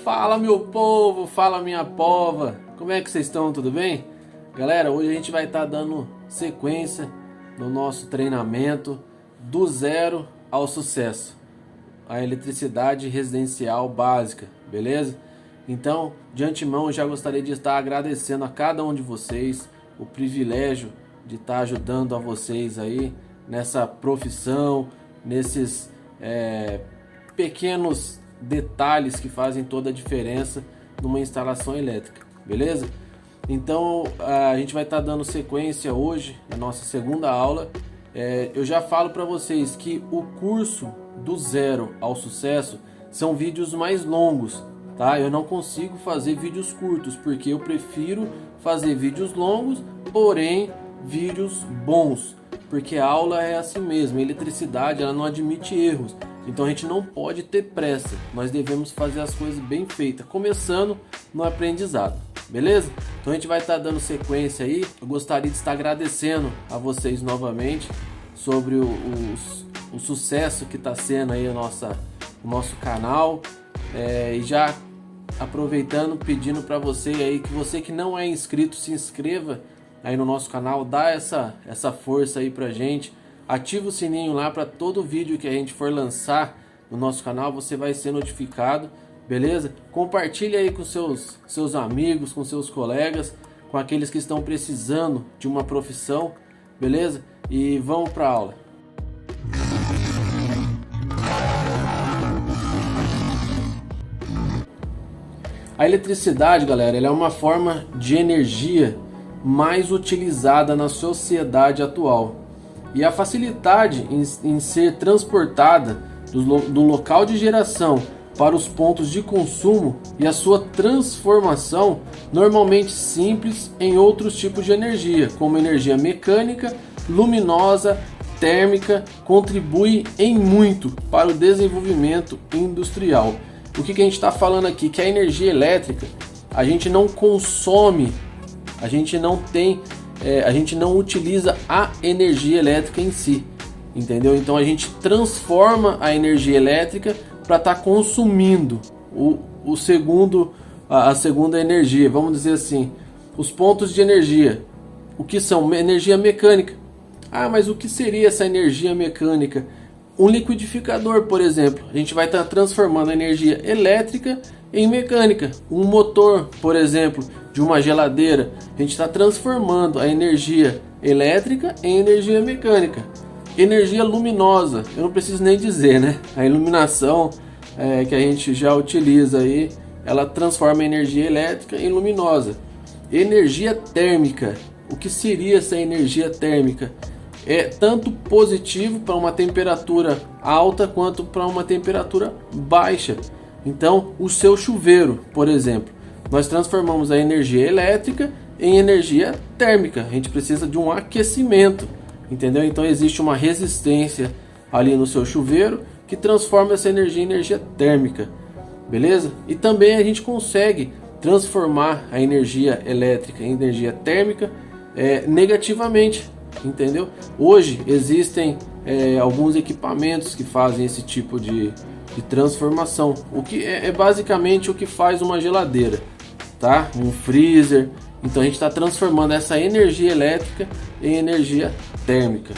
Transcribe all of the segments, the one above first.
Fala meu povo, fala minha pova, como é que vocês estão, tudo bem? Galera, hoje a gente vai estar dando sequência no nosso treinamento do zero ao sucesso, a eletricidade residencial básica, beleza? Então, de antemão, eu já gostaria de estar agradecendo a cada um de vocês o privilégio de estar ajudando a vocês aí nessa profissão, nesses pequenos detalhes que fazem toda a diferença numa instalação elétrica, beleza? Então a gente vai estar dando sequência hoje na nossa segunda aula. Eu já falo para vocês que o curso do zero ao sucesso são vídeos mais longos, tá? Eu não consigo fazer vídeos curtos porque eu prefiro fazer vídeos longos, porém vídeos bons, porque a aula é assim mesmo, a eletricidade ela não admite erros. Então a gente não pode ter pressa, nós devemos fazer as coisas bem feitas, começando no aprendizado, beleza? Então a gente vai estar dando sequência aí. Eu gostaria de estar agradecendo a vocês novamente sobre o sucesso que está sendo aí o nosso canal, e já aproveitando, pedindo para você aí, que você que não é inscrito, se inscreva aí no nosso canal, dá essa força aí pra gente. Ativa o sininho lá para todo vídeo que a gente for lançar no nosso canal, você vai ser notificado, beleza? Compartilhe aí com seus amigos, com seus colegas, com aqueles que estão precisando de uma profissão, beleza? E vamos para a aula. A eletricidade, galera, ela é uma forma de energia mais utilizada na sociedade atual. E a facilidade em ser transportada do local de geração para os pontos de consumo e a sua transformação, normalmente simples, em outros tipos de energia, como energia mecânica, luminosa, térmica, contribui em muito para o desenvolvimento industrial. O que a gente está falando aqui? Que a energia elétrica a gente não consome, a gente não utiliza a energia elétrica em si, entendeu? Então a gente transforma a energia elétrica para estar consumindo a segunda energia, vamos dizer assim, os pontos de energia. O que são? Energia mecânica. Ah, mas o que seria essa energia mecânica? Um liquidificador, por exemplo, a gente vai estar transformando a energia elétrica em mecânica. Um motor, por exemplo, de uma geladeira, a gente está transformando a energia elétrica em energia mecânica. Energia luminosa, eu não preciso nem dizer, né? A iluminação que a gente já utiliza aí, ela transforma a energia elétrica em luminosa. Energia térmica, o que seria essa energia térmica? É tanto positivo para uma temperatura alta quanto para uma temperatura baixa. Então, o seu chuveiro, por exemplo, nós transformamos a energia elétrica em energia térmica. A gente precisa de um aquecimento, entendeu? Então existe uma resistência ali no seu chuveiro que transforma essa energia em energia térmica, beleza? E também a gente consegue transformar a energia elétrica em energia térmica negativamente, entendeu? Hoje existem alguns equipamentos que fazem esse tipo de transformação, o que é basicamente o que faz uma geladeira, tá? Um freezer. Então a gente está transformando essa energia elétrica em energia térmica.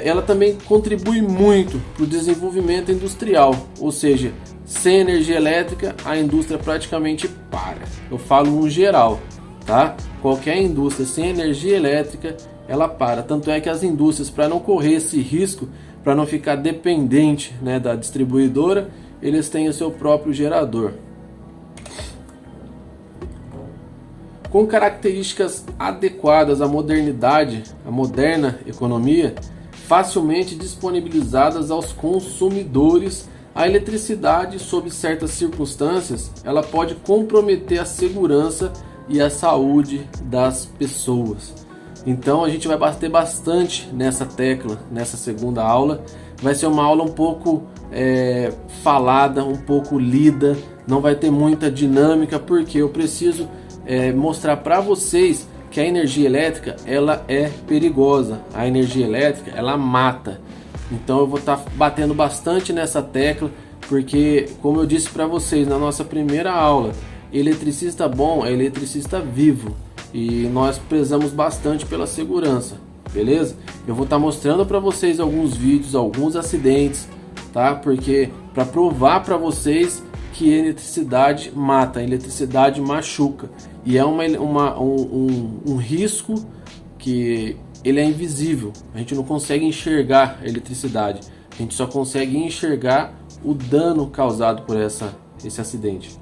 Ela também contribui muito para o desenvolvimento industrial, ou seja, sem energia elétrica a indústria praticamente para. Eu falo no geral, tá? Qualquer indústria sem energia elétrica ela para. Tanto é que as indústrias, para não correr esse risco, para não ficar dependente, né, da distribuidora, eles têm o seu próprio gerador. Com características adequadas à modernidade, à moderna economia, facilmente disponibilizadas aos consumidores, a eletricidade, sob certas circunstâncias, ela pode comprometer a segurança e a saúde das pessoas. Então a gente vai bater bastante nessa tecla nessa segunda aula. Vai ser uma aula um pouco falada, um pouco lida, não vai ter muita dinâmica, porque eu preciso mostrar para vocês que a energia elétrica ela é perigosa, a energia elétrica ela mata. Então eu vou estar batendo bastante nessa tecla, porque, como eu disse para vocês na nossa primeira aula, eletricista bom é eletricista vivo, e nós prezamos bastante pela segurança, beleza? Eu vou estar mostrando para vocês alguns vídeos, alguns acidentes, tá? Porque para provar para vocês que eletricidade mata, eletricidade machuca, e é um risco que ele é invisível. A gente não consegue enxergar a eletricidade, a gente só consegue enxergar o dano causado por esse acidente.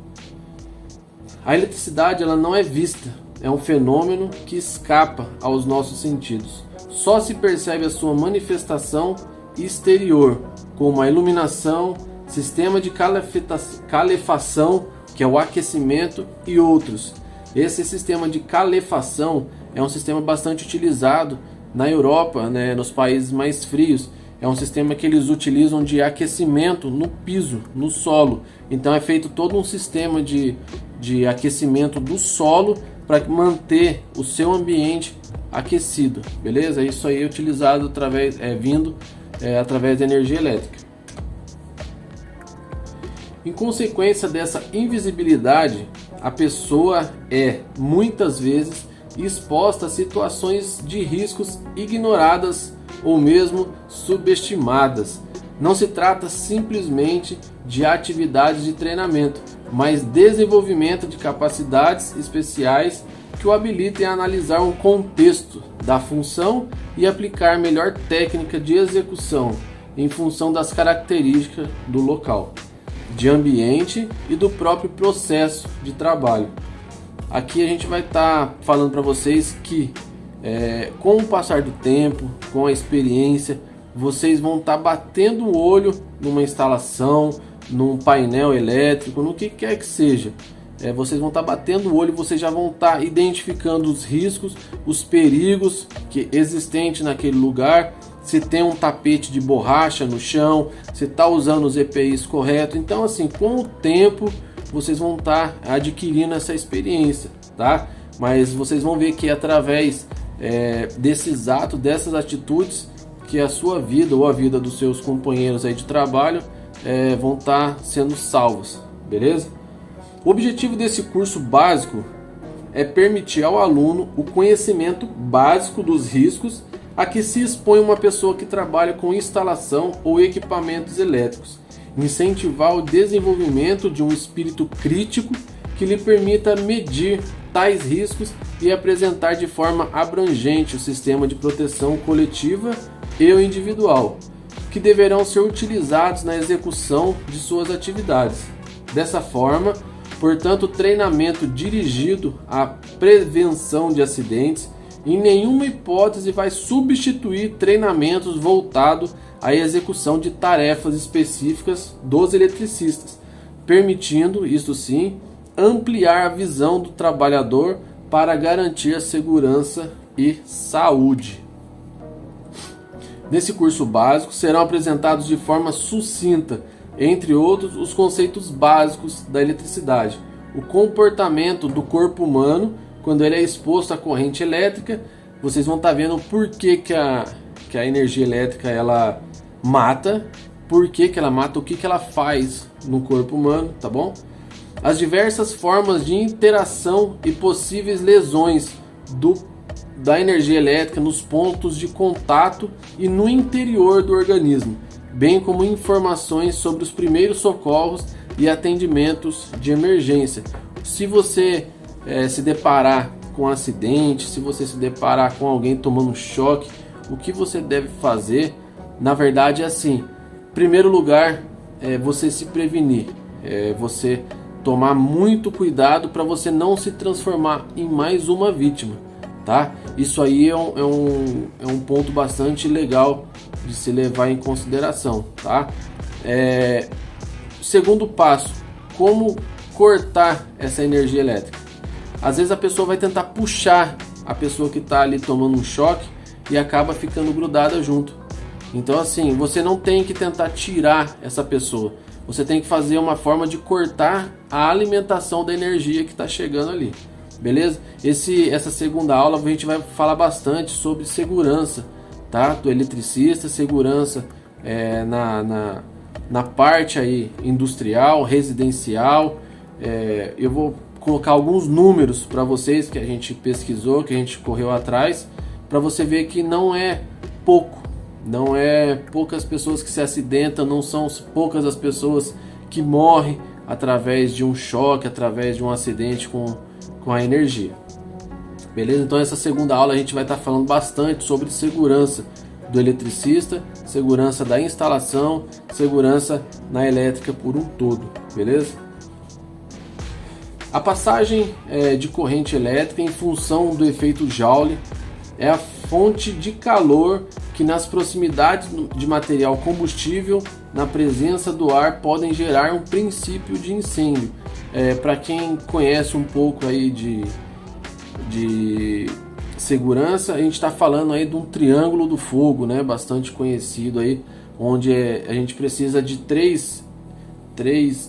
A eletricidade, ela não é vista, é um fenômeno que escapa aos nossos sentidos. Só se percebe a sua manifestação exterior, como a iluminação, sistema de calefação, que é o aquecimento, e outros. Esse sistema de calefação é um sistema bastante utilizado na Europa, né, nos países mais frios. É um sistema que eles utilizam de aquecimento no piso, no solo. Então é feito todo um sistema de aquecimento do solo para manter o seu ambiente aquecido, beleza? Isso aí é utilizado através da energia elétrica. Em consequência dessa invisibilidade, a pessoa é muitas vezes exposta a situações de riscos ignoradas ou mesmo subestimadas. Não se trata simplesmente de atividades de treinamento, mas desenvolvimento de capacidades especiais que o habilitem a analisar um contexto da função e aplicar melhor técnica de execução em função das características do local, de ambiente e do próprio processo de trabalho. Aqui a gente vai estar falando para vocês que com o passar do tempo, com a experiência, vocês vão estar batendo o olho numa instalação, num painel elétrico, no que quer que seja. Vocês vão estar batendo o olho, vocês já vão estar identificando os riscos, os perigos que existentes naquele lugar, se tem um tapete de borracha no chão, se está usando os EPIs corretos. Então, assim, com o tempo vocês vão estar adquirindo essa experiência, tá? Mas vocês vão ver que através desses atos, dessas atitudes, que a sua vida ou a vida dos seus companheiros aí de trabalho vão estar sendo salvos, beleza? O objetivo desse curso básico é permitir ao aluno o conhecimento básico dos riscos a que se expõe uma pessoa que trabalha com instalação ou equipamentos elétricos, incentivar o desenvolvimento de um espírito crítico que lhe permita medir tais riscos e apresentar de forma abrangente o sistema de proteção coletiva e o individual, que deverão ser utilizados na execução de suas atividades. Dessa forma, portanto, o treinamento dirigido à prevenção de acidentes em nenhuma hipótese vai substituir treinamentos voltados à execução de tarefas específicas dos eletricistas, permitindo, isto sim, ampliar a visão do trabalhador para garantir a segurança e saúde. Nesse curso básico serão apresentados de forma sucinta, entre outros, os conceitos básicos da eletricidade, o comportamento do corpo humano quando ele é exposto à corrente elétrica. Vocês vão estar vendo por que a energia elétrica ela mata, por que ela mata, o que ela faz no corpo humano, tá bom? As diversas formas de interação e possíveis lesões da energia elétrica nos pontos de contato e no interior do organismo, bem como informações sobre os primeiros socorros e atendimentos de emergência. Se você se deparar com um acidente, se você se deparar com alguém tomando um choque, o que você deve fazer? Na verdade é assim: em primeiro lugar, você se prevenir, você tomar muito cuidado para você não se transformar em mais uma vítima, tá? Isso aí é um ponto bastante legal de se levar em consideração, tá? Segundo passo, como cortar essa energia elétrica? Às vezes a pessoa vai tentar puxar a pessoa que está ali tomando um choque e acaba ficando grudada junto. Então, assim, você não tem que tentar tirar essa pessoa, você tem que fazer uma forma de cortar a alimentação da energia que está chegando ali, beleza? Essa segunda aula a gente vai falar bastante sobre segurança, tá? Do eletricista, segurança na parte aí industrial, residencial. Eu vou colocar alguns números para vocês que a gente pesquisou, que a gente correu atrás, para você ver que não é pouco, não é poucas pessoas que se acidentam, não são poucas as pessoas que morrem através de um choque, através de um acidente com a energia. Beleza? Então essa segunda aula a gente vai estar falando bastante sobre segurança do eletricista, segurança da instalação, segurança na elétrica por um todo, beleza? A passagem de corrente elétrica em função do efeito Joule é a fonte de calor que nas proximidades de material combustível, na presença do ar, podem gerar um princípio de incêndio. Para quem conhece um pouco aí de segurança, a gente está falando aí de um triângulo do fogo, né? Bastante conhecido aí, onde a gente precisa de três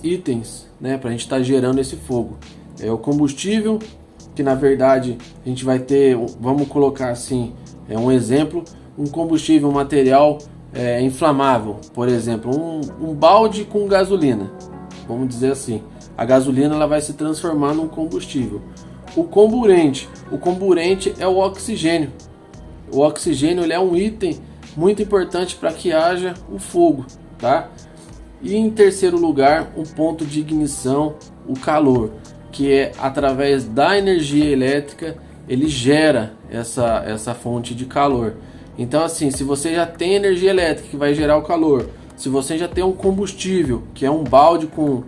itens, né? Para a gente estar gerando esse fogo. É o combustível, que na verdade a gente vai ter, vamos colocar assim, um exemplo, um combustível, um material inflamável, por exemplo, um balde com gasolina, vamos dizer assim. A gasolina ela vai se transformar num combustível. O comburente é o oxigênio. O oxigênio ele é um item muito importante para que haja o fogo, tá? E em terceiro lugar, um ponto de ignição, o calor, que é através da energia elétrica, ele gera essa fonte de calor. Então assim, se você já tem energia elétrica que vai gerar o calor, se você já tem um combustível, que é um balde com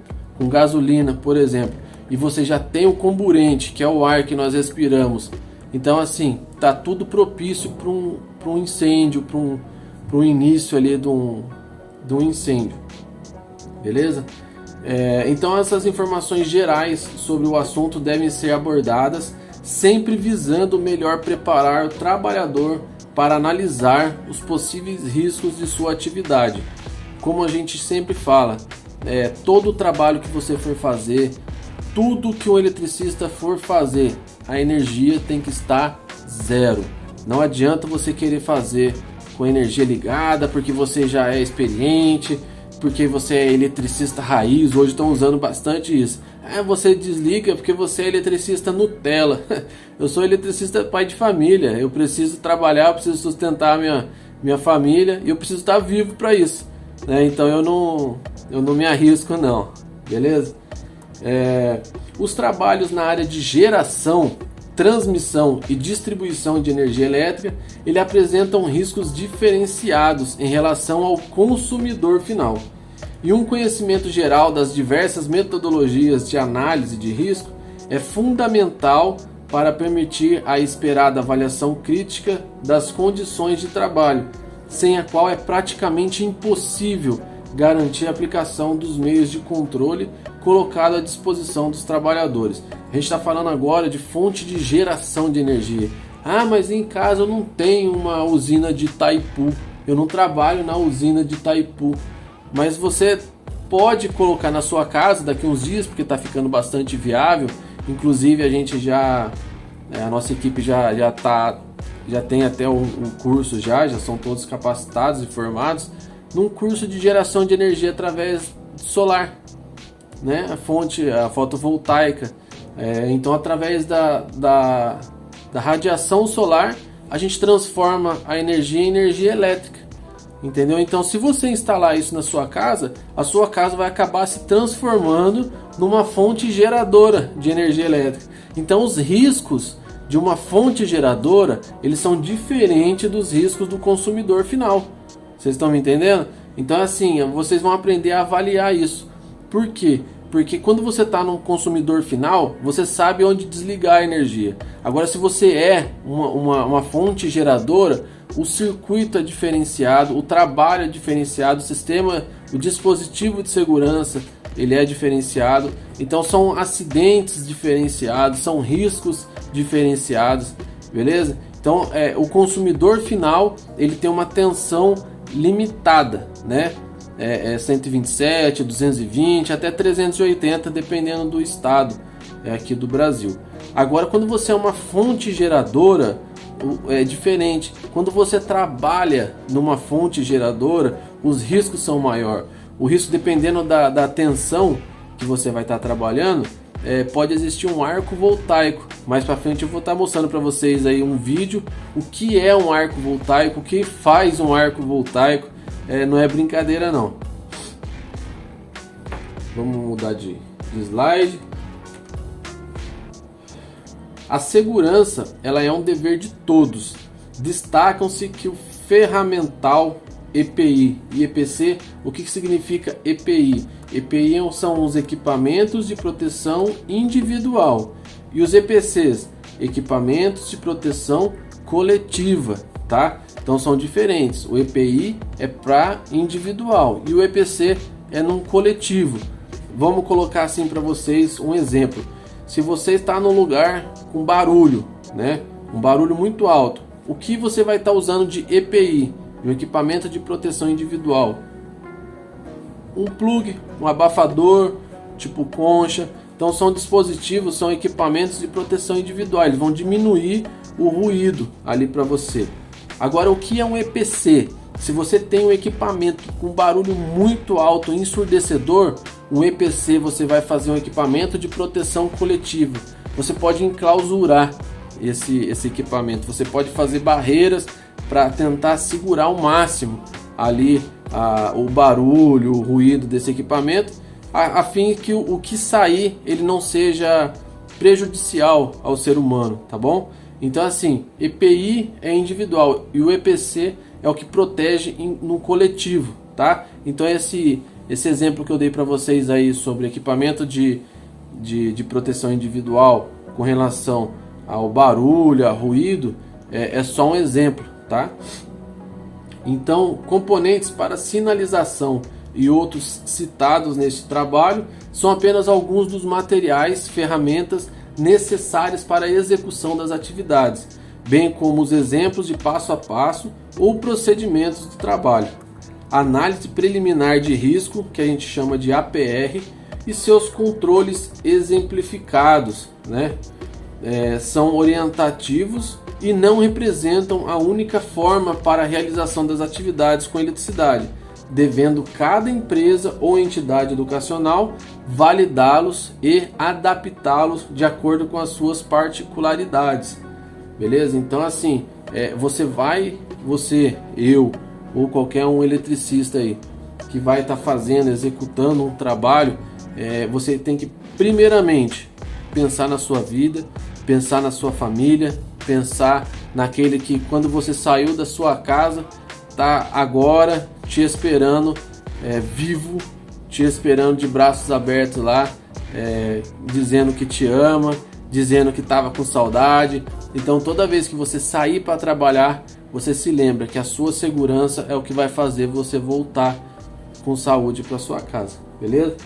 gasolina, por exemplo, e você já tem o comburente, que é o ar que nós respiramos, então assim, tá tudo propício para um incêndio, para um início ali de um incêndio, beleza? Então essas informações gerais sobre o assunto devem ser abordadas, sempre visando melhor preparar o trabalhador para analisar os possíveis riscos de sua atividade. Como a gente sempre fala, todo o trabalho que você for fazer, tudo que um eletricista for fazer, a energia tem que estar zero. Não adianta você querer fazer com a energia ligada porque você já é experiente, porque você é eletricista raiz. Hoje estão usando bastante isso. Você desliga porque você é eletricista Nutella. Eu sou eletricista pai de família. Eu preciso trabalhar, eu preciso sustentar minha família e eu preciso estar vivo para isso, né? Então eu não me arrisco não, beleza? Os trabalhos na área de geração, transmissão e distribuição de energia elétrica, ele apresentam riscos diferenciados em relação ao consumidor final. E um conhecimento geral das diversas metodologias de análise de risco é fundamental para permitir a esperada avaliação crítica das condições de trabalho, sem a qual é praticamente impossível garantir a aplicação dos meios de controle colocado à disposição dos trabalhadores. A gente está falando agora de fonte de geração de energia. Mas em casa eu não tenho uma usina de Itaipu, eu não trabalho na usina de Itaipu. Mas você pode colocar na sua casa daqui uns dias, porque está ficando bastante viável. Inclusive a nossa equipe já tem até um curso, já são todos capacitados e formados num curso de geração de energia através solar, né? A fotovoltaica. Então através da radiação solar a gente transforma a energia em energia elétrica, entendeu? Então se você instalar isso na sua casa, a sua casa vai acabar se transformando numa fonte geradora de energia elétrica. Então os riscos de uma fonte geradora, eles são diferentes dos riscos do consumidor final. Vocês estão me entendendo? Então assim, vocês vão aprender a avaliar isso. Por quê? Porque quando você está no consumidor final, você sabe onde desligar a energia. Agora, se você é uma fonte geradora, o circuito é diferenciado, o trabalho é diferenciado, o sistema, o dispositivo de segurança, ele é diferenciado. Então são acidentes diferenciados, são riscos diferenciados, beleza? Então o consumidor final, ele tem uma tensão limitada, né? 127, 220, até 380, dependendo do estado aqui do Brasil. Agora, quando você é uma fonte geradora, é diferente. Quando você trabalha numa fonte geradora, os riscos são maiores. O risco, dependendo da tensão que você vai estar trabalhando, pode existir um arco voltaico. Mais para frente eu vou estar mostrando para vocês aí um vídeo, o que é um arco voltaico, o que faz um arco voltaico. Não é brincadeira não. Vamos mudar de slide. A segurança, ela é um dever de todos. Destacam-se que o ferramental EPI e EPC, o que significa EPI? EPI são os equipamentos de proteção individual e os EPCs, equipamentos de proteção coletiva, tá? Então são diferentes. O EPI é para individual e o EPC é num coletivo. Vamos colocar assim para vocês um exemplo. Se você está num lugar com barulho, né? Um barulho muito alto, o que você vai estar usando de EPI, um equipamento de proteção individual? Um plug, um abafador, tipo concha. Então são dispositivos, são equipamentos de proteção individual. Eles vão diminuir o ruído ali para você. Agora, o que é um EPC? Se você tem um equipamento com barulho muito alto, ensurdecedor, um EPC você vai fazer um equipamento de proteção coletiva. Você pode enclausurar esse equipamento. Você pode fazer barreiras para tentar segurar ao máximo ali o barulho, o ruído desse equipamento, a fim que o que sair ele não seja prejudicial ao ser humano, tá bom? Então assim, EPI é individual e o EPC é o que protege no coletivo, tá? Então esse exemplo que eu dei para vocês aí sobre equipamento de proteção individual com relação ao barulho, a ruído, é só um exemplo, tá? Então, componentes para sinalização e outros citados neste trabalho são apenas alguns dos materiais, ferramentas necessárias para a execução das atividades, bem como os exemplos de passo a passo ou procedimentos do trabalho. Análise preliminar de risco, que a gente chama de APR, e seus controles exemplificados, né? São orientativos e não representam a única forma para a realização das atividades com eletricidade, devendo cada empresa ou entidade educacional validá-los e adaptá-los de acordo com as suas particularidades. Beleza? Então assim, eu ou qualquer um eletricista aí que vai estar executando um trabalho, você tem que primeiramente pensar na sua vida, pensar na sua família, pensar naquele que quando você saiu da sua casa tá agora te esperando vivo, te esperando de braços abertos lá, dizendo que te ama, dizendo que estava com saudade. Então toda vez que você sair para trabalhar, você se lembra que a sua segurança é o que vai fazer você voltar com saúde para sua casa, beleza?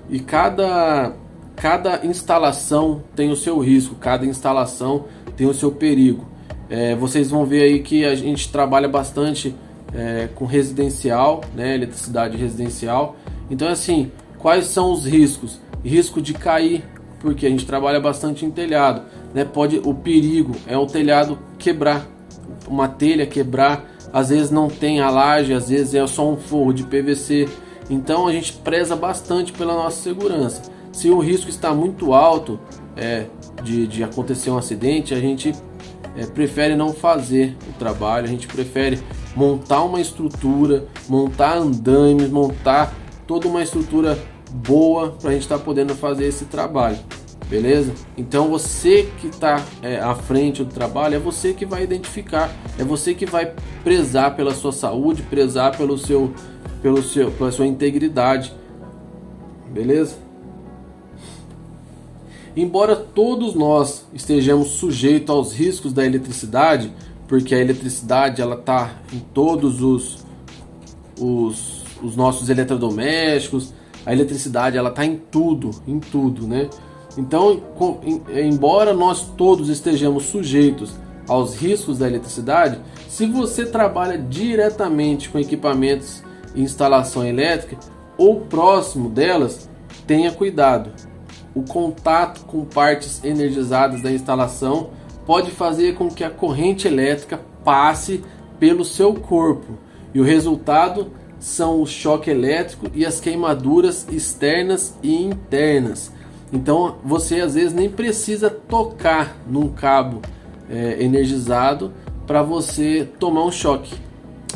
E cada instalação tem o seu risco, cada instalação tem o seu perigo. Vocês vão ver aí que a gente trabalha bastante com residencial, né, eletricidade residencial. Então assim, quais são os riscos? Risco de cair, porque a gente trabalha bastante em telhado, né? O perigo é o telhado quebrar, uma telha quebrar, às vezes não tem a laje, às vezes é só um forro de PVC. Então a gente preza bastante pela nossa segurança. Se o risco está muito alto de acontecer um acidente, a gente prefere não fazer o trabalho, a gente prefere montar uma estrutura, montar andaimes, montar toda uma estrutura boa para a gente estar podendo fazer esse trabalho, beleza? Então você que está à frente do trabalho, é você que vai identificar, é você que vai prezar pela sua saúde, prezar pela sua integridade, beleza? Embora todos nós estejamos sujeitos aos riscos da eletricidade, porque a eletricidade ela está em todos os nossos eletrodomésticos, a eletricidade ela está em tudo, né? Então, embora nós todos estejamos sujeitos aos riscos da eletricidade, se você trabalha diretamente com equipamentos e instalação elétrica ou próximo delas, tenha cuidado. O contato com partes energizadas da instalação pode fazer com que a corrente elétrica passe pelo seu corpo. E o resultado são o choque elétrico e as queimaduras externas e internas. Então você às vezes nem precisa tocar num cabo energizado para você tomar um choque.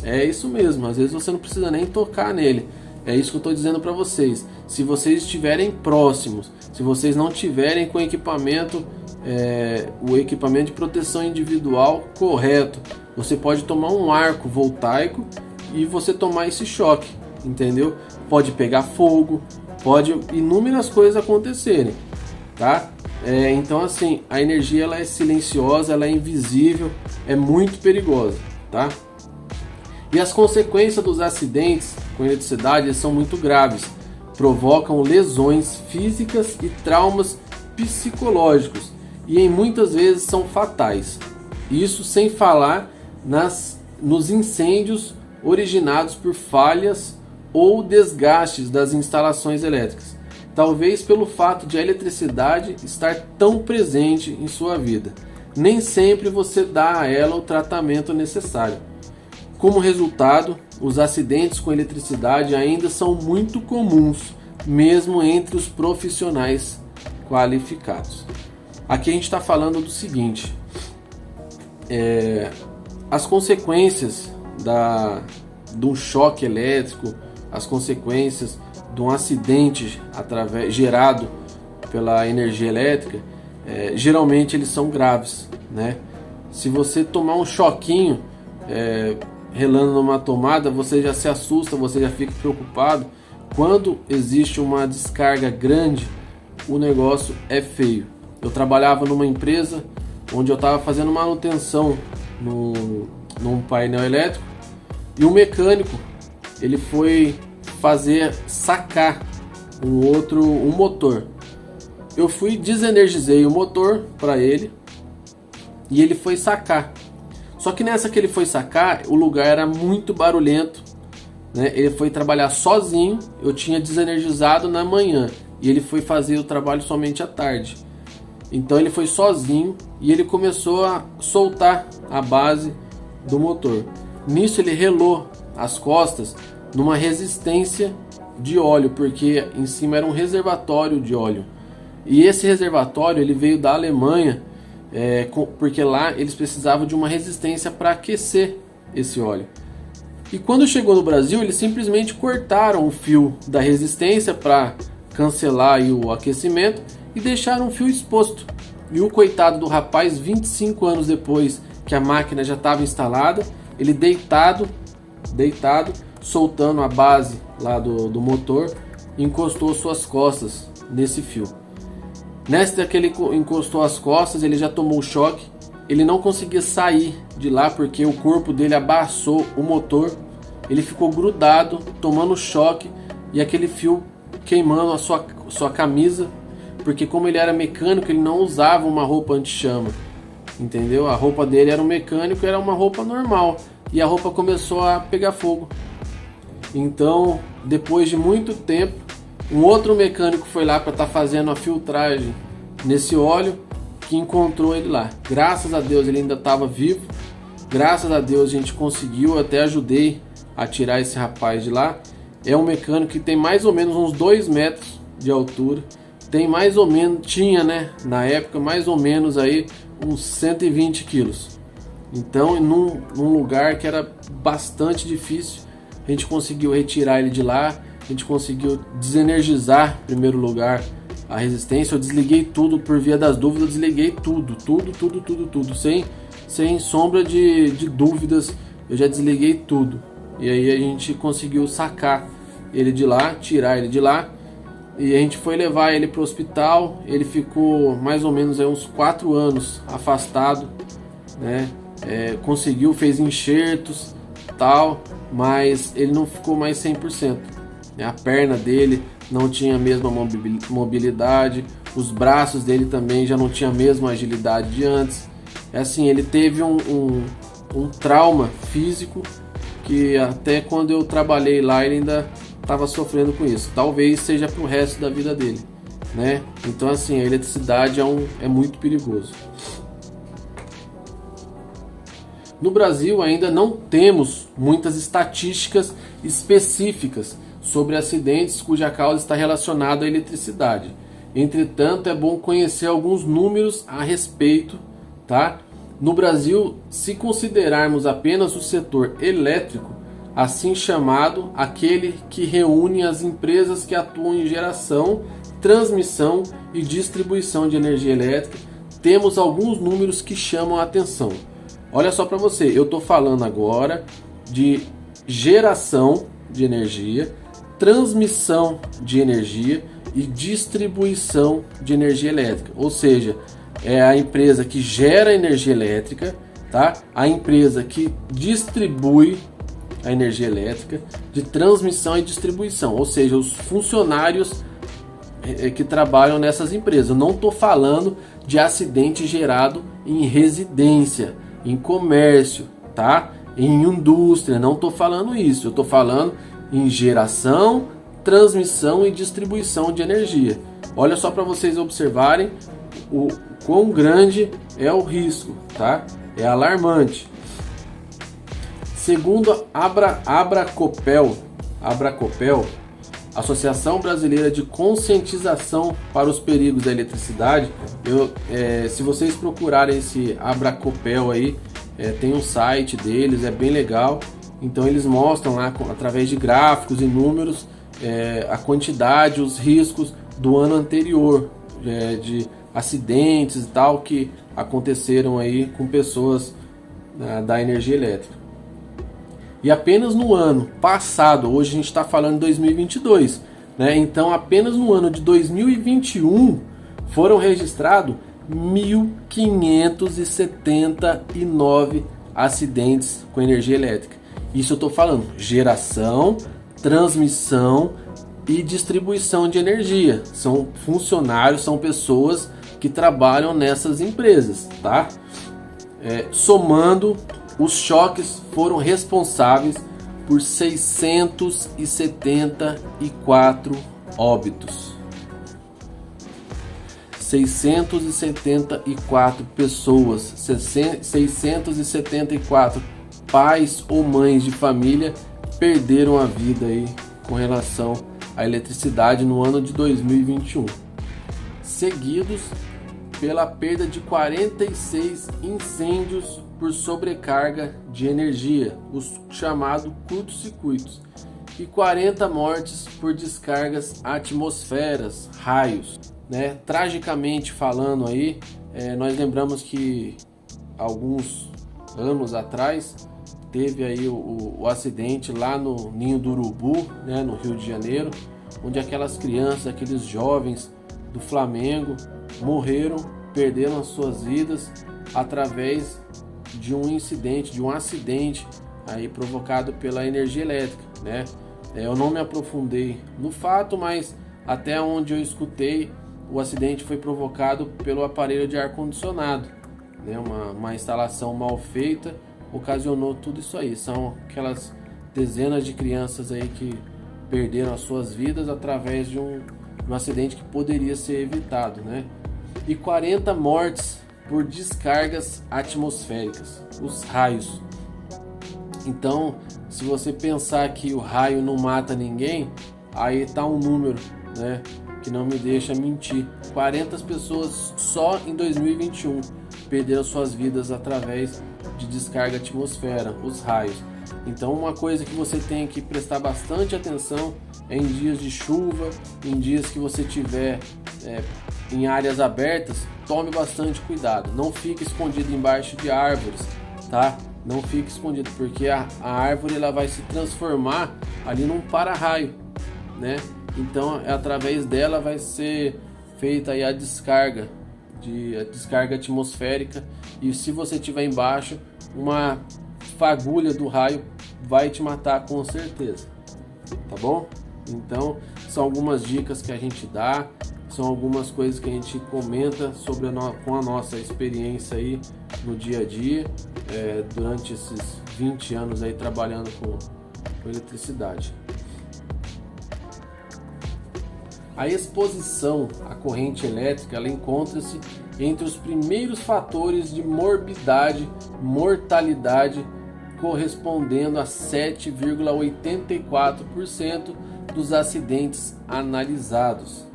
É isso mesmo, às vezes você não precisa nem tocar nele. É isso que eu estou dizendo para vocês. Se vocês estiverem próximos, se vocês não tiverem com equipamento, o equipamento de proteção individual correto, você pode tomar um arco voltaico e você tomar esse choque, entendeu? Pode pegar fogo, pode inúmeras coisas acontecerem, tá? Então assim, a energia ela é silenciosa, ela é invisível, é muito perigosa, tá? E as consequências dos acidentes com eletricidade são muito graves, provocam lesões físicas e traumas psicológicos, e em muitas vezes são fatais. Isso sem falar nos incêndios originados por falhas ou desgastes das instalações elétricas, talvez pelo fato de a eletricidade estar tão presente em sua vida. Nem sempre você dá a ela o tratamento necessário. Como resultado, os acidentes com eletricidade ainda são muito comuns, mesmo entre os profissionais qualificados. Aqui a gente está falando do seguinte: as consequências de um choque elétrico, as consequências de um acidente gerado pela energia elétrica, geralmente eles são graves, né? Se você tomar um choquinho relando numa tomada, você já se assusta, você já fica preocupado. Quando existe uma descarga grande, o negócio é feio. Eu trabalhava numa empresa onde eu estava fazendo manutenção num painel elétrico, e o mecânico ele foi fazer sacar um motor. Eu fui desenergizei o motor para ele e ele foi sacar. Só que nessa que ele foi sacar, o lugar era muito barulhento, né? Ele foi trabalhar sozinho, eu tinha desenergizado na manhã e ele foi fazer o trabalho somente à tarde. Então ele foi sozinho e ele começou a soltar a base do motor. Nisso ele relou as costas numa resistência de óleo, porque em cima era um reservatório de óleo. E esse reservatório ele veio da Alemanha, porque lá eles precisavam de uma resistência para aquecer esse óleo. E quando chegou no Brasil, eles simplesmente cortaram o fio da resistência para cancelar aí o aquecimento e deixaram o fio exposto. E o coitado do rapaz, 25 anos depois que a máquina já estava instalada, ele deitado, soltando a base lá do motor, encostou suas costas nesse fio. Nessa que ele encostou as costas, ele já tomou o choque. Ele não conseguia sair de lá porque o corpo dele abaçou o motor. Ele ficou grudado, tomando choque, e aquele fio queimando a sua camisa, porque como ele era mecânico, ele não usava uma roupa anti-chama, entendeu? A roupa dele era um mecânico, era uma roupa normal, e a roupa começou a pegar fogo. Então, depois de muito tempo, um outro mecânico foi lá para estar fazendo a filtragem nesse óleo, que encontrou ele lá. Graças a Deus ele ainda estava vivo. Graças a Deus a gente conseguiu, até ajudei a tirar esse rapaz de lá. É um mecânico que tem mais ou menos uns 2 metros de altura. Tem mais ou menos, tinha, né, na época, mais ou menos aí uns 120 quilos. Então, num lugar que era bastante difícil, a gente conseguiu retirar ele de lá. A gente conseguiu desenergizar, em primeiro lugar, a resistência. Eu desliguei tudo, por via das dúvidas, eu desliguei tudo, sem sombra de dúvidas, eu já desliguei tudo. E aí a gente conseguiu sacar ele de lá, tirar ele de lá, e a gente foi levar ele para o hospital. Ele ficou mais ou menos aí uns 4 anos afastado, né? Fez enxertos, tal, mas ele não ficou mais 100%. A perna dele não tinha a mesma mobilidade, os braços dele também já não tinha a mesma agilidade de antes. Assim, ele teve um trauma físico que até quando eu trabalhei lá ele ainda estava sofrendo com isso. Talvez seja para o resto da vida dele, né? Então assim, a eletricidade é muito perigoso. No Brasil ainda não temos muitas estatísticas específicas sobre acidentes cuja causa está relacionada à eletricidade. Entretanto, é bom conhecer alguns números a respeito, tá? No Brasil, se considerarmos apenas o setor elétrico, assim chamado, aquele que reúne as empresas que atuam em geração, transmissão e distribuição de energia elétrica, temos alguns números que chamam a atenção. Olha só para você, eu estou falando agora de geração de energia, transmissão de energia e distribuição de energia elétrica. Ou seja, é a empresa que gera energia elétrica, tá? A empresa que distribui a energia elétrica, de transmissão e distribuição. Ou seja, os funcionários que trabalham nessas empresas. Eu não estou falando de acidente gerado em residência, em comércio, tá? Em indústria, não estou falando isso. Eu estou falando em geração, transmissão e distribuição de energia. Olha só para vocês observarem o quão grande é o risco, tá? É alarmante. Segundo a Abracopel, Associação Brasileira de Conscientização para os Perigos da Eletricidade, se vocês procurarem esse Abracopel aí, tem um site deles, é bem legal. Então eles mostram lá, através de gráficos e números, a quantidade, os riscos do ano anterior, de acidentes e tal que aconteceram aí com pessoas da energia elétrica. E apenas no ano passado, hoje a gente está falando de 2022, né? Então apenas no ano de 2021 foram registrados 1.579 acidentes com energia elétrica. Isso eu estou falando geração, transmissão e distribuição de energia. São funcionários, são pessoas que trabalham nessas empresas, tá? Somando, os choques foram responsáveis por 674 óbitos. 674 pessoas, 674 pais ou mães de família perderam a vida aí com relação à eletricidade no ano de 2021, seguidos pela perda de 46 incêndios por sobrecarga de energia, os chamados curtos-circuitos, e 40 mortes por descargas atmosferas, raios, né? Tragicamente falando aí, nós lembramos que alguns anos atrás teve aí o acidente lá no Ninho do Urubu, né, no Rio de Janeiro, onde aquelas crianças, aqueles jovens do Flamengo morreram, perderam as suas vidas através de um incidente, de um acidente aí provocado pela energia elétrica, né? Eu não me aprofundei no fato, mas até onde eu escutei, o acidente foi provocado pelo aparelho de ar-condicionado, né? Uma instalação mal feita ocasionou tudo isso aí. São aquelas dezenas de crianças aí que perderam as suas vidas através de um acidente que poderia ser evitado, né? E 40 mortes por descargas atmosféricas, os raios. Então, se você pensar que o raio não mata ninguém, aí tá um número, né, que não me deixa mentir. 40 pessoas só em 2021 perderam suas vidas através de descarga atmosfera, os raios. Então, uma coisa que você tem que prestar bastante atenção é em dias de chuva, em dias que você tiver em áreas abertas, tome bastante cuidado. Não fique escondido embaixo de árvores, tá? Não fique escondido, porque a árvore ela vai se transformar ali num para-raio, né? Então, através dela vai ser feita aí a descarga atmosférica, e se você estiver embaixo, uma fagulha do raio vai te matar com certeza, tá bom? Então, são algumas dicas que a gente dá, são algumas coisas que a gente comenta sobre com a nossa experiência aí no dia a dia, durante esses 20 anos aí trabalhando com eletricidade. A exposição à corrente elétrica ela encontra-se entre os primeiros fatores de morbidade, mortalidade, correspondendo a 7,84% dos acidentes analisados.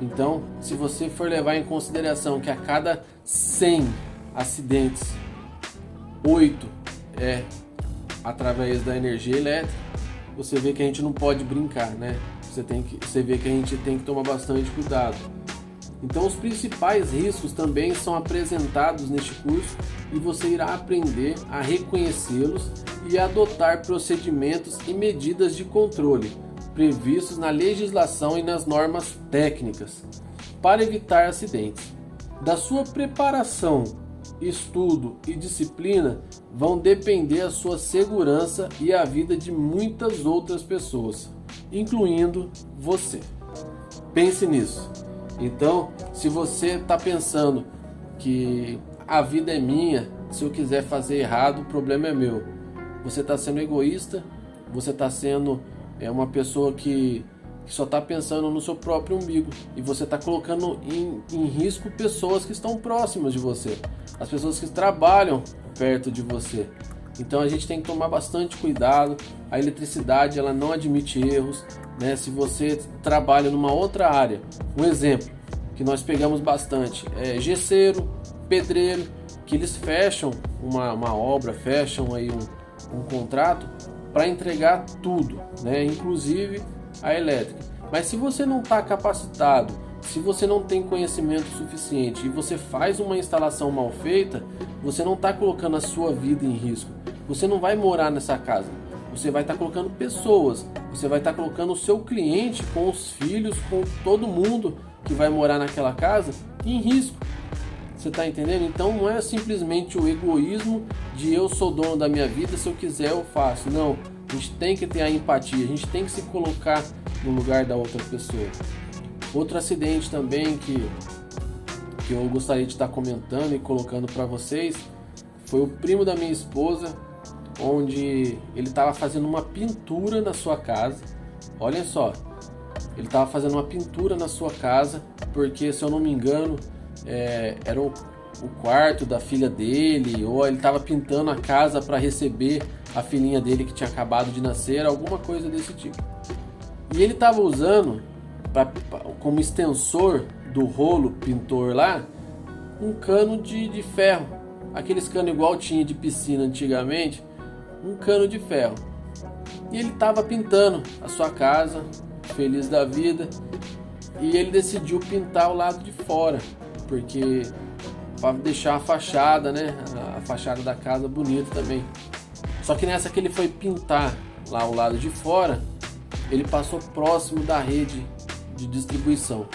Então, se você for levar em consideração que a cada 100 acidentes, 8 é através da energia elétrica, você vê que a gente não pode brincar, né? Você vê que a gente tem que tomar bastante cuidado. Então, os principais riscos também são apresentados neste curso e você irá aprender a reconhecê-los e adotar procedimentos e medidas de controle previstos na legislação e nas normas técnicas para evitar acidentes. Da sua preparação, estudo e disciplina vão depender a sua segurança e a vida de muitas outras pessoas, incluindo você. Pense nisso. Então, se você está pensando que a vida é minha, se eu quiser fazer errado, o problema é meu, você está sendo egoísta, você está sendo uma pessoa que só está pensando no seu próprio umbigo, e você está colocando em risco pessoas que estão próximas de você, as pessoas que trabalham perto de você. Então a gente tem que tomar bastante cuidado. A eletricidade, ela não admite erros, né? Se você trabalha numa outra área, um exemplo que nós pegamos bastante é gesseiro, pedreiro, que eles fecham uma obra, fecham aí um contrato para entregar tudo, né? Inclusive a elétrica. Mas se você não está capacitado, se você não tem conhecimento suficiente e você faz uma instalação mal feita, você não está colocando a sua vida em risco. Você não vai morar nessa casa. Você vai estar colocando pessoas. Você vai estar colocando o seu cliente com os filhos, com todo mundo que vai morar naquela casa em risco. Você está entendendo? Então não é simplesmente o egoísmo de eu sou dono da minha vida, se eu quiser eu faço. Não, a gente tem que ter a empatia, a gente tem que se colocar no lugar da outra pessoa. Outro acidente também que eu gostaria de estar comentando e colocando para vocês foi o primo da minha esposa, onde ele estava fazendo uma pintura na sua casa. Olha só, ele estava fazendo uma pintura na sua casa, porque, se eu não me engano, era o quarto da filha dele, ou ele estava pintando a casa para receber a filhinha dele que tinha acabado de nascer, alguma coisa desse tipo. E ele estava usando como extensor do rolo pintor lá um cano de ferro, aqueles canos igual tinha de piscina antigamente, um cano de ferro. E ele estava pintando a sua casa, feliz da vida, e ele decidiu pintar o lado de fora, porque para deixar a fachada, né, a fachada da casa bonita também. Só que nessa que ele foi pintar lá o lado de fora, ele passou próximo da rede de distribuição,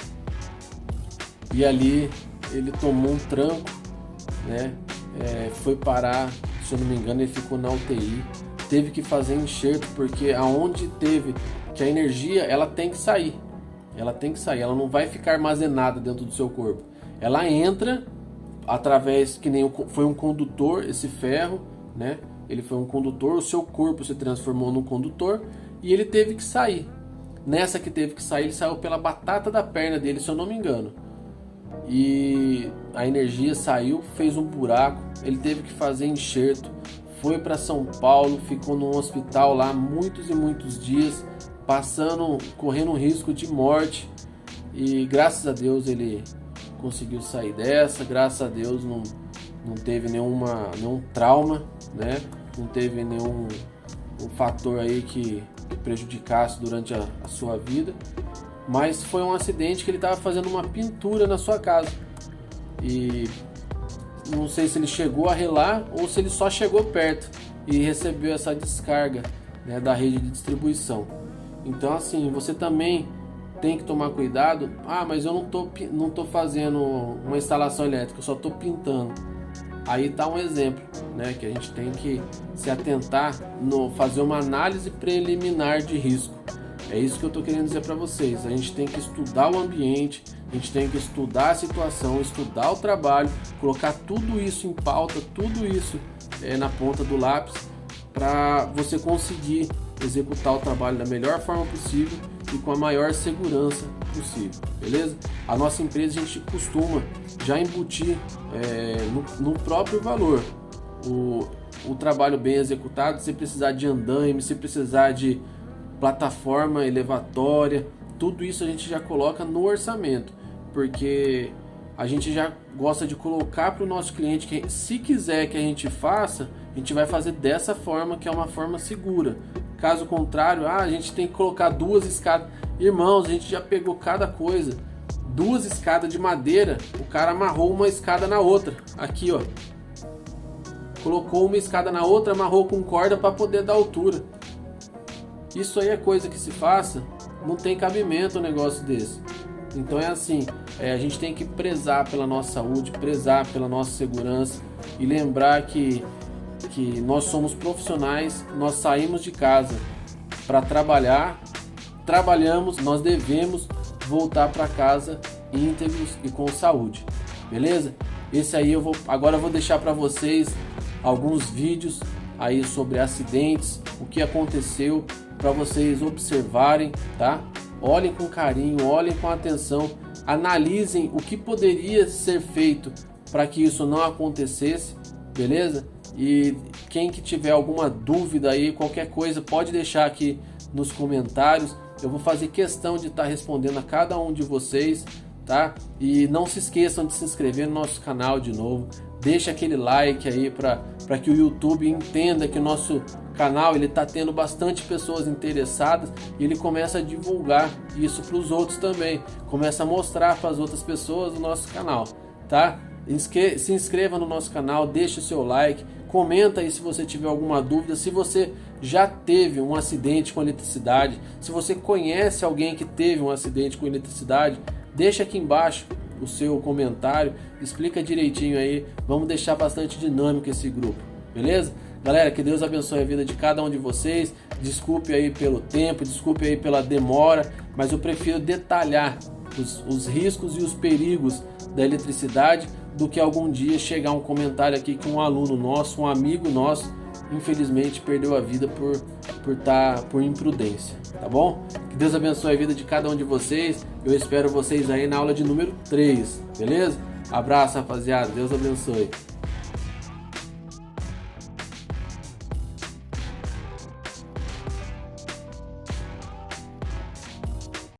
e ali ele tomou um tranco, né? Foi parar, se eu não me engano, ele ficou na UTI, teve que fazer enxerto, porque aonde teve que a energia, ela tem que sair, ela não vai ficar armazenada dentro do seu corpo, ela entra através, que nem foi um condutor, esse ferro, né? Ele foi um condutor, o seu corpo se transformou num condutor e ele teve que sair. Nessa que teve que sair, ele saiu pela batata da perna dele, se eu não me engano. E a energia saiu, fez um buraco, ele teve que fazer enxerto, foi para São Paulo, ficou num hospital lá muitos e muitos dias, correndo um risco de morte. E graças a Deus ele conseguiu sair dessa, graças a Deus não teve nenhum trauma, né? Não teve nenhum fator aí que prejudicasse durante a sua vida. Mas foi um acidente que ele estava fazendo uma pintura na sua casa. E não sei se ele chegou a relar ou se ele só chegou perto e recebeu essa descarga, né, da rede de distribuição. Então, assim, você também tem que tomar cuidado. Ah, mas eu não tô fazendo uma instalação elétrica, eu só estou pintando. Aí tá um exemplo, né, que a gente tem que se atentar fazer uma análise preliminar de risco. É isso que eu estou querendo dizer para vocês. A gente tem que estudar o ambiente, a gente tem que estudar a situação, estudar o trabalho, colocar tudo isso em pauta, tudo isso na ponta do lápis, para você conseguir executar o trabalho da melhor forma possível e com a maior segurança possível, beleza? A nossa empresa a gente costuma já embutir no próprio valor o trabalho bem executado. Se precisar de andaime, se precisar de plataforma elevatória, tudo isso a gente já coloca no orçamento, porque a gente já gosta de colocar para o nosso cliente que, se quiser que a gente faça, a gente vai fazer dessa forma, que é uma forma segura. Caso contrário, a gente tem que colocar 2 escadas. Irmãos, a gente já pegou cada coisa. 2 escadas de madeira, o cara amarrou uma escada na outra. Aqui, ó. Colocou uma escada na outra, amarrou com corda para poder dar altura. Isso aí é coisa que se faça, não tem cabimento um negócio desse. Então é assim, a gente tem que prezar pela nossa saúde, prezar pela nossa segurança e lembrar que nós somos profissionais, nós saímos de casa para trabalhar, trabalhamos, nós devemos voltar para casa íntegros e com saúde, beleza? Esse aí agora eu vou deixar para vocês alguns vídeos aí sobre acidentes, o que aconteceu, para vocês observarem, tá? Olhem com carinho, olhem com atenção, analisem o que poderia ser feito para que isso não acontecesse, beleza? E quem que tiver alguma dúvida aí, qualquer coisa, pode deixar aqui nos comentários. Eu vou fazer questão de estar respondendo a cada um de vocês, tá? E não se esqueçam de se inscrever no nosso canal de novo. Deixa aquele like aí para que o YouTube entenda que o nosso canal ele está tendo bastante pessoas interessadas e ele começa a divulgar isso para os outros também. Começa a mostrar para as outras pessoas o nosso canal, tá? Se inscreva no nosso canal, deixe o seu like, comenta aí se você tiver alguma dúvida, se você já teve um acidente com eletricidade, se você conhece alguém que teve um acidente com eletricidade, deixa aqui embaixo o seu comentário, explica direitinho aí, vamos deixar bastante dinâmico esse grupo, beleza? Galera, que Deus abençoe a vida de cada um de vocês, desculpe aí pelo tempo, desculpe aí pela demora, mas eu prefiro detalhar os riscos e os perigos da eletricidade do que algum dia chegar um comentário aqui que um aluno nosso, um amigo nosso, infelizmente perdeu a vida por imprudência, tá bom? Que Deus abençoe a vida de cada um de vocês. Eu espero vocês aí na aula de número 3, beleza? Abraço, rapaziada. Deus abençoe.